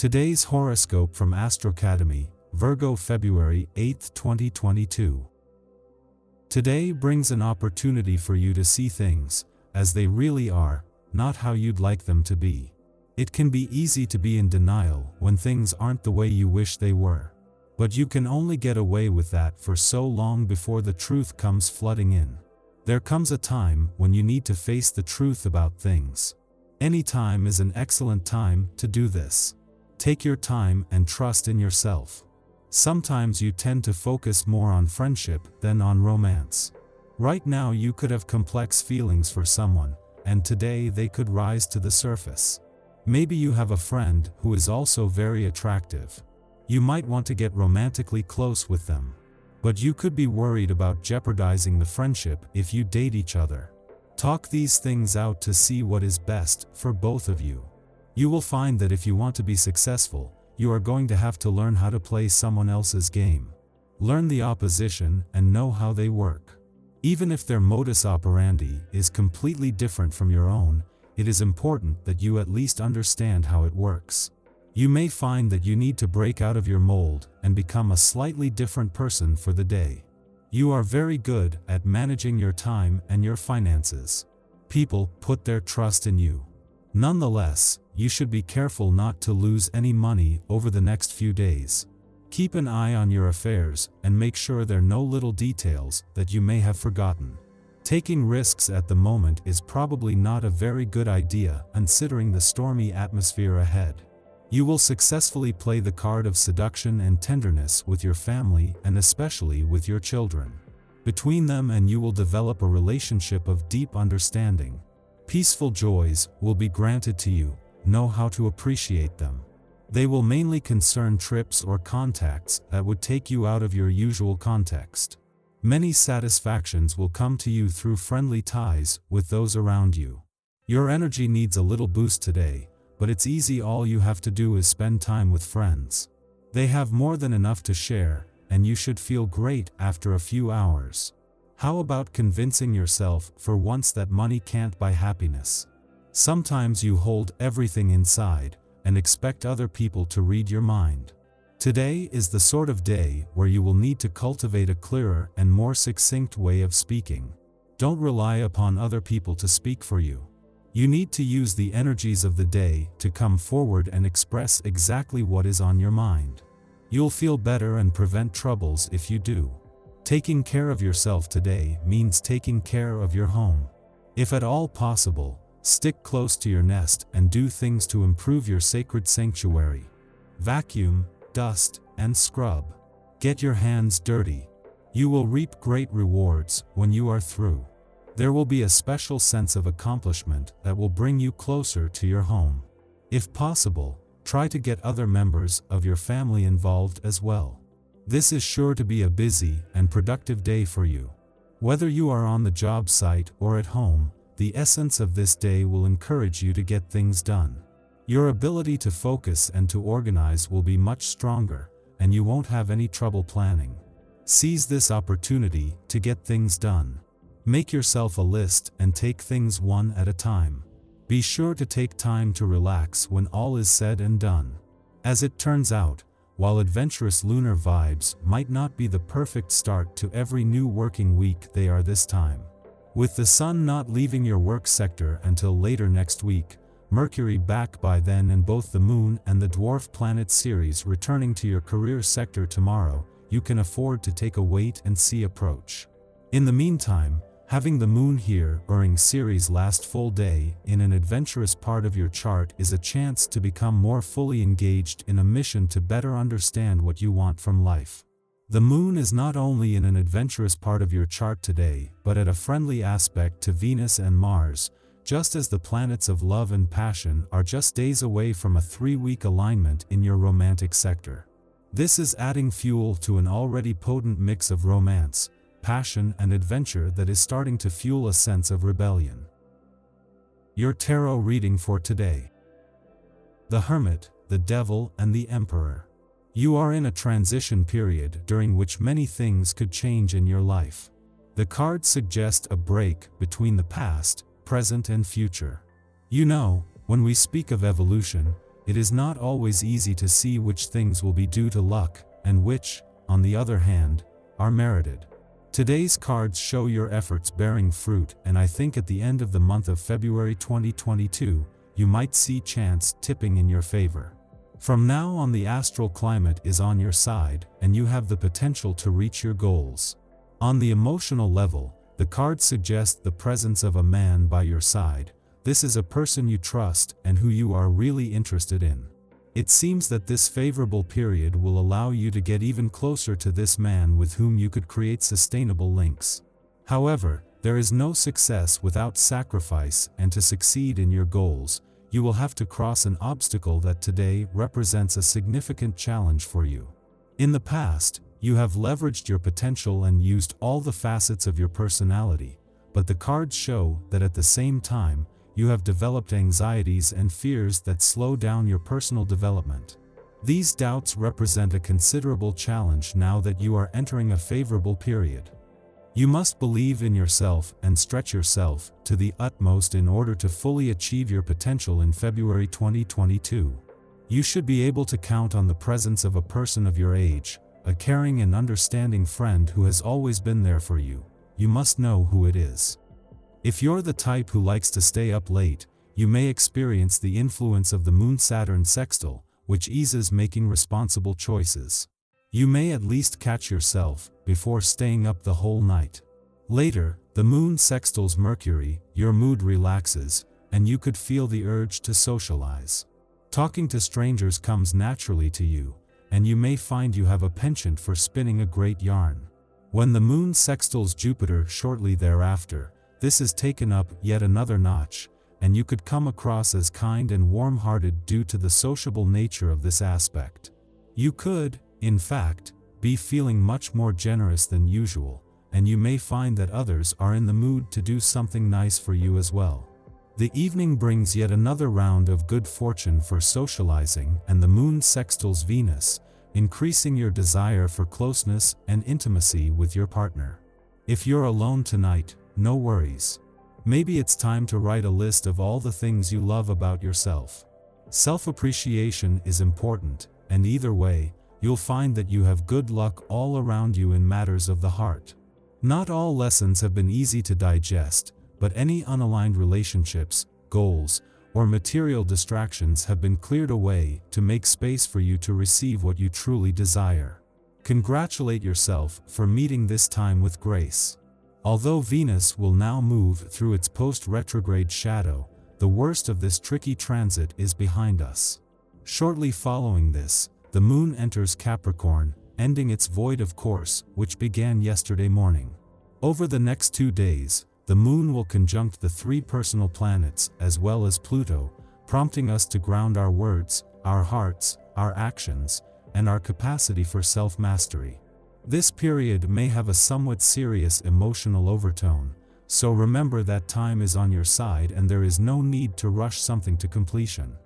Today's horoscope from Astrocademy, Virgo February 8, 2022. Today brings an opportunity for you to see things as they really are, not how you'd like them to be. It can be easy to be in denial when things aren't the way you wish they were. But you can only get away with that for so long before the truth comes flooding in. There comes a time when you need to face the truth about things. Any time is an excellent time to do this. Take your time and trust in yourself. Sometimes you tend to focus more on friendship than on romance. Right now you could have complex feelings for someone, and today they could rise to the surface. Maybe you have a friend who is also very attractive. You might want to get romantically close with them. But you could be worried about jeopardizing the friendship if you date each other. Talk these things out to see what is best for both of you. You will find that if you want to be successful, you are going to have to learn how to play someone else's game. Learn the opposition and know how they work. Even if their modus operandi is completely different from your own, it is important that you at least understand how it works. You may find that you need to break out of your mold and become a slightly different person for the day. You are very good at managing your time and your finances. People put their trust in you. Nonetheless, you should be careful not to lose any money over the next few days. Keep an eye on your affairs and make sure there are no little details that you may have forgotten. Taking risks at the moment is probably not a very good idea considering the stormy atmosphere ahead. You will successfully play the card of seduction and tenderness with your family and especially with your children. Between them and you will develop a relationship of deep understanding. Peaceful joys will be granted to you. Know how to appreciate them. They will mainly concern trips or contacts that would take you out of your usual context. Many satisfactions will come to you through friendly ties with those around you. Your energy needs a little boost today, but it's easy. All you have to do is spend time with friends. They have more than enough to share, and you should feel great after a few hours. How about convincing yourself for once that money can't buy happiness? Sometimes you hold everything inside and expect other people to read your mind. Today is the sort of day where you will need to cultivate a clearer and more succinct way of speaking. Don't rely upon other people to speak for you. You need to use the energies of the day to come forward and express exactly what is on your mind. You'll feel better and prevent troubles if you do. Taking care of yourself today means taking care of your home. If at all possible, stick close to your nest and do things to improve your sacred sanctuary. Vacuum, dust, and scrub. Get your hands dirty. You will reap great rewards when you are through. There will be a special sense of accomplishment that will bring you closer to your home. If possible, try to get other members of your family involved as well. This is sure to be a busy and productive day for you. Whether you are on the job site or at home, the essence of this day will encourage you to get things done. Your ability to focus and to organize will be much stronger, and you won't have any trouble planning. Seize this opportunity to get things done. Make yourself a list and take things one at a time. Be sure to take time to relax when all is said and done. As it turns out, while adventurous lunar vibes might not be the perfect start to every new working week, they are this time. With the sun not leaving your work sector until later next week, Mercury back by then, and both the moon and the dwarf planet Ceres returning to your career sector tomorrow, you can afford to take a wait-and-see approach. In the meantime, having the moon here during Ceres' last full day in an adventurous part of your chart is a chance to become more fully engaged in a mission to better understand what you want from life. The moon is not only in an adventurous part of your chart today, but at a friendly aspect to Venus and Mars, just as the planets of love and passion are just days away from a 3-week alignment in your romantic sector. This is adding fuel to an already potent mix of romance, passion, and adventure that is starting to fuel a sense of rebellion. Your tarot reading for today. The Hermit, the Devil, and the Emperor. You are in a transition period during which many things could change in your life. The cards suggest a break between the past, present, and future. You know, when we speak of evolution, it is not always easy to see which things will be due to luck, and which, on the other hand, are merited. Today's cards show your efforts bearing fruit, and I think at the end of the month of February 2022, you might see chance tipping in your favor. From now on, the astral climate is on your side, and you have the potential to reach your goals. On the emotional level, the cards suggest the presence of a man by your side. This is a person you trust and who you are really interested in. It seems that this favorable period will allow you to get even closer to this man with whom you could create sustainable links. However, there is no success without sacrifice, and to succeed in your goals, you will have to cross an obstacle that today represents a significant challenge for you. In the past, you have leveraged your potential and used all the facets of your personality, but the cards show that at the same time, you have developed anxieties and fears that slow down your personal development. These doubts represent a considerable challenge now that you are entering a favorable period. You must believe in yourself and stretch yourself to the utmost in order to fully achieve your potential in February 2022. You should be able to count on the presence of a person of your age, a caring and understanding friend who has always been there for you. You must know who it is. If you're the type who likes to stay up late, you may experience the influence of the Moon-Saturn sextile, which eases making responsible choices. You may at least catch yourself before staying up the whole night. Later, the Moon sextiles Mercury, your mood relaxes, and you could feel the urge to socialize. Talking to strangers comes naturally to you, and you may find you have a penchant for spinning a great yarn. When the Moon sextiles Jupiter shortly thereafter, this is taken up yet another notch, and you could come across as kind and warm-hearted due to the sociable nature of this aspect. You could, in fact, be feeling much more generous than usual, and you may find that others are in the mood to do something nice for you as well. The evening brings yet another round of good fortune for socializing, and the Moon sextiles Venus, increasing your desire for closeness and intimacy with your partner. If you're alone tonight, no worries. Maybe it's time to write a list of all the things you love about yourself. Self-appreciation is important, and either way, you'll find that you have good luck all around you in matters of the heart. Not all lessons have been easy to digest, but any unaligned relationships, goals, or material distractions have been cleared away to make space for you to receive what you truly desire. Congratulate yourself for meeting this time with grace. Although Venus will now move through its post-retrograde shadow, the worst of this tricky transit is behind us. Shortly following this, the Moon enters Capricorn, ending its void of course, which began yesterday morning. Over the next 2 days, the Moon will conjunct the 3 personal planets as well as Pluto, prompting us to ground our words, our hearts, our actions, and our capacity for self-mastery. This period may have a somewhat serious emotional overtone, so remember that time is on your side and there is no need to rush something to completion.